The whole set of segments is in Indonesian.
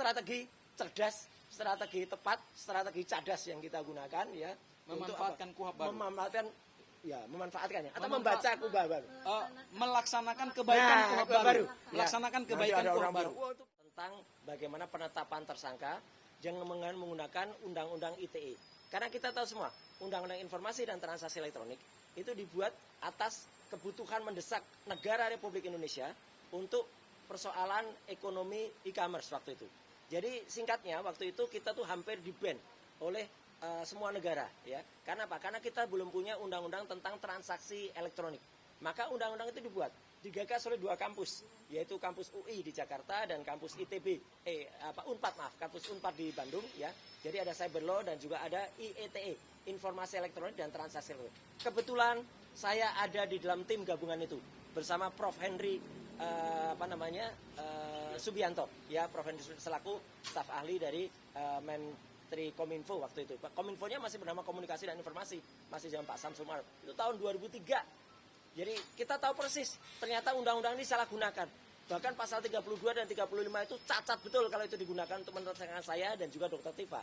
strategi cerdas, strategi tepat, strategi cadas yang kita gunakan ya. Memanfaatkan KUHP baru. Memanfaatkan ya. Atau membaca KUHP baru. Melaksanakan kebaikan KUHP baru. Melaksanakan kebaikan KUHP baru. Tentang bagaimana penetapan tersangka yang menggunakan Undang-Undang ITE. Karena kita tahu semua, Undang-Undang Informasi dan Transaksi Elektronik itu dibuat atas kebutuhan mendesak negara Republik Indonesia untuk persoalan ekonomi e-commerce waktu itu. Jadi singkatnya waktu itu kita tuh hampir di-ban oleh semua negara ya. Karena apa? Karena kita belum punya undang-undang tentang transaksi elektronik. Maka undang-undang itu digagas oleh dua kampus, yaitu kampus UI di Jakarta dan kampus ITB, kampus Unpad di Bandung ya. Jadi ada Cyber Law dan juga ada IETE, Informasi Elektronik dan Transaksi Elektronik. Kebetulan saya ada di dalam tim gabungan itu bersama Prof Henry Subianto ya, Prof Henry selaku staf ahli dari Menteri Kominfo waktu itu. Kominfonya masih bernama Komunikasi dan Informasi, masih zaman Pak Samsul Maruf. Itu tahun 2003. Jadi kita tahu persis ternyata undang-undang ini salah gunakan. Bahkan pasal 32 dan 35 itu cacat betul kalau itu digunakan untuk menersangkakan saya dan juga Dr. Tifa.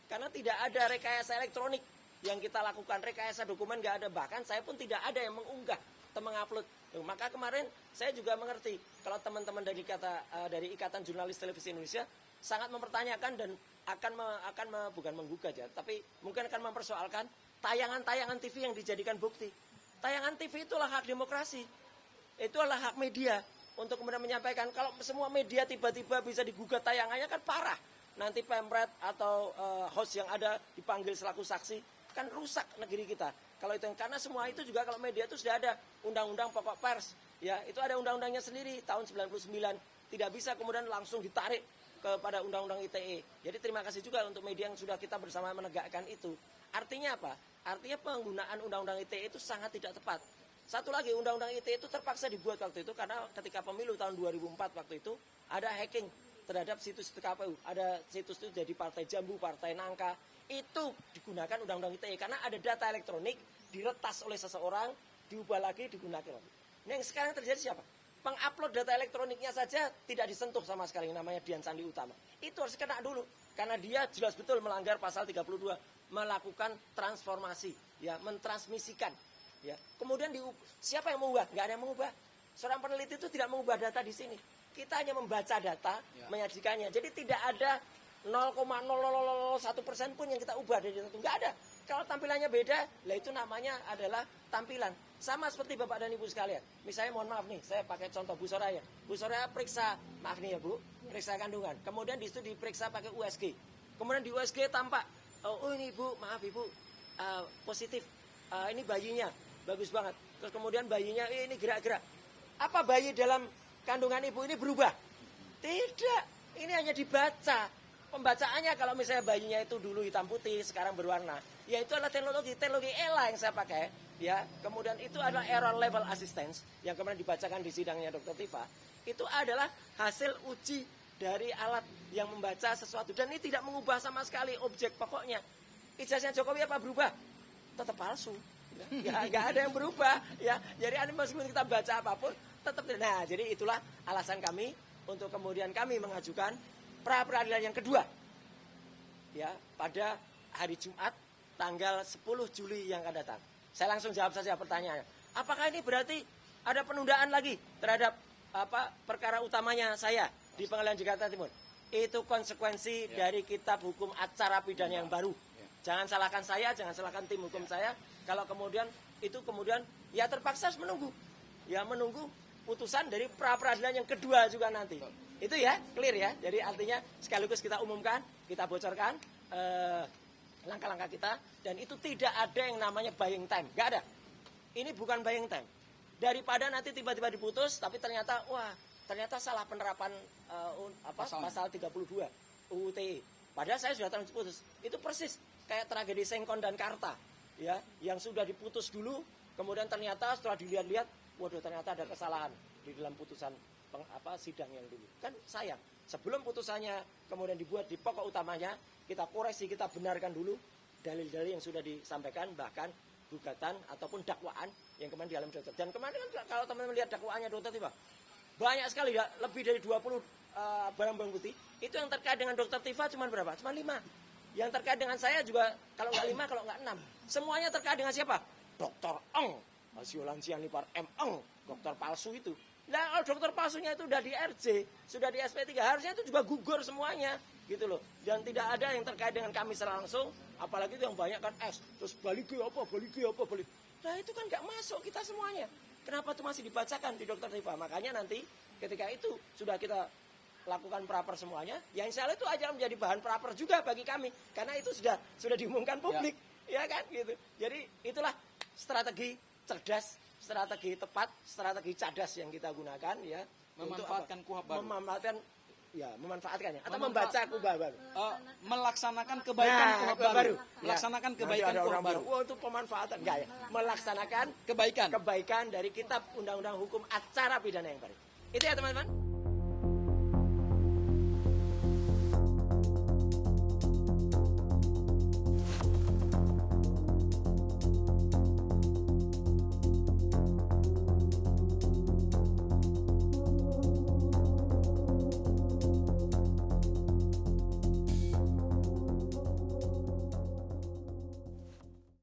Karena tidak ada rekayasa elektronik yang kita lakukan, rekayasa dokumen nggak ada. Bahkan saya pun tidak ada yang mengunggah atau mengupload. Maka kemarin saya juga mengerti kalau teman-teman dari Ikatan Jurnalis Televisi Indonesia sangat mempertanyakan dan bukan menggugah ya, tapi mungkin akan mempersoalkan tayangan-tayangan TV yang dijadikan bukti. Tayangan TV itulah hak demokrasi, itulah hak media untuk kemudian menyampaikan. Kalau semua media tiba-tiba bisa digugat tayangannya kan parah. Nanti pemret atau host yang ada dipanggil selaku saksi, kan rusak negeri kita. Kalau itu karena semua itu juga kalau media itu sudah ada undang-undang pokok pers, ya itu ada undang-undangnya sendiri tahun 99, tidak bisa kemudian langsung ditarik kepada undang-undang ITE. Jadi terima kasih juga untuk media yang sudah kita bersama menegakkan itu. Artinya apa? Artinya penggunaan undang-undang ITE itu sangat tidak tepat. Satu lagi, undang-undang ITE itu terpaksa dibuat waktu itu karena ketika pemilu tahun 2004 waktu itu ada hacking terhadap situs KPU. Ada situs itu jadi Partai Jambu, Partai Nangka. Itu digunakan undang-undang ITE karena ada data elektronik diretas oleh seseorang, diubah lagi, digunakan lagi. Nah, yang sekarang terjadi siapa? Pengupload data elektroniknya saja tidak disentuh sama sekali, yang namanya Dian Sandi Utama. Itu harus kena dulu karena dia jelas betul melanggar pasal 32, melakukan transformasi, ya, mentransmisikan, ya. Kemudian siapa yang mengubah? Nggak ada yang mengubah. Seorang peneliti itu tidak mengubah data di sini. Kita hanya membaca data, menyajikannya. Jadi tidak ada 0,0001% pun yang kita ubah dari data itu. Nggak ada. Kalau tampilannya beda, lah itu namanya adalah tampilan. Sama seperti Bapak dan Ibu sekalian. Misalnya mohon maaf nih, saya pakai contoh Bu Soraya. Bu Soraya periksa, maaf nih ya Bu, periksa kandungan. Kemudian di situ diperiksa pakai USG. Kemudian di USG tampak, oh ini Ibu, maaf Ibu, positif. Ini bayinya, bagus banget. Terus kemudian bayinya, ini gerak-gerak. Apa bayi dalam kandungan Ibu ini berubah? Tidak, ini hanya dibaca. Pembacaannya kalau misalnya bayinya itu dulu hitam putih, sekarang berwarna. Ya itu adalah teknologi ELA yang saya pakai. Ya, kemudian itu adalah error level assistance yang kemudian dibacakan di sidangnya Dr. Tifa. Itu adalah hasil uji dari alat yang membaca sesuatu. Dan ini tidak mengubah sama sekali objek pokoknya. Ijazahnya Jokowi apa berubah? Tetap palsu. Ya, nggak ada yang berubah. Ya, jadi meskipun kita baca apapun, tetap. Nah, jadi itulah alasan kami untuk kemudian kami mengajukan pra-peradilan yang kedua, ya, pada hari Jumat tanggal 10 Juli yang akan datang. Saya langsung jawab saja pertanyaannya. Apakah ini berarti ada penundaan lagi terhadap perkara utamanya saya di Pengadilan Jakarta Timur? Itu konsekuensi dari Kitab Hukum Acara Pidana yang baru. Jangan salahkan saya, jangan salahkan tim hukum saya. Kalau kemudian itu ya terpaksa harus menunggu, ya menunggu putusan dari pra-peradilan yang kedua juga nanti. Itu ya, clear ya. Jadi artinya sekaligus kita umumkan, kita bocorkan langkah-langkah kita. Dan itu tidak ada yang namanya buying time. Nggak ada. Ini bukan buying time. Daripada nanti tiba-tiba diputus, tapi ternyata salah penerapan pasal 32 UU ITE. Padahal saya sudah terlanjur putus. Itu persis kayak tragedi Sengkon dan Karta. Ya, yang sudah diputus dulu, kemudian ternyata setelah dilihat-lihat, waduh ternyata ada kesalahan di dalam putusan sidang yang dulu. Kan sayang, sebelum putusannya kemudian dibuat di pokok utamanya, kita koreksi, kita benarkan dulu dalil-dalil yang sudah disampaikan, bahkan gugatan ataupun dakwaan yang kemarin di alam dokter. Dan kemarin kan kalau teman-teman lihat dakwaannya Dokter Tifa, banyak sekali ya, lebih dari 20 barang-barang putih itu yang terkait dengan Dokter Tifa cuma berapa? Cuma 5. Yang terkait dengan saya juga kalau nggak 5, kalau nggak 6. Semuanya terkait dengan siapa? Dokter Eng, Siolansian Lipar M. Eng, dokter palsu itu. Nah, kalau dokter palsunya itu udah di RJ, sudah di SP3, harusnya itu juga gugur semuanya, gitu loh. Dan tidak ada yang terkait dengan kami secara langsung, apalagi itu yang banyak kan S, terus baliki apa. Nah, itu kan nggak masuk kita semuanya. Kenapa itu masih dibacakan di Dokter Tifa? Makanya nanti ketika itu sudah kita lakukan praper semuanya, yang insya Allah itu aja menjadi bahan praper juga bagi kami, karena itu sudah diumumkan publik, ya kan, gitu. Jadi itulah strategi cerdas, strategi tepat, strategi cadas yang kita gunakan ya, memanfaatkan KUHP baru. Memanfaatkannya atau membaca KUHP baru. Melaksanakan kebaikan KUHP baru. Melaksanakan kebaikan KUHP baru. Oh, itu pemanfaatan enggak ya? Melaksanakan kebaikan dari kitab undang-undang hukum acara pidana yang baru. Itu ya, teman-teman.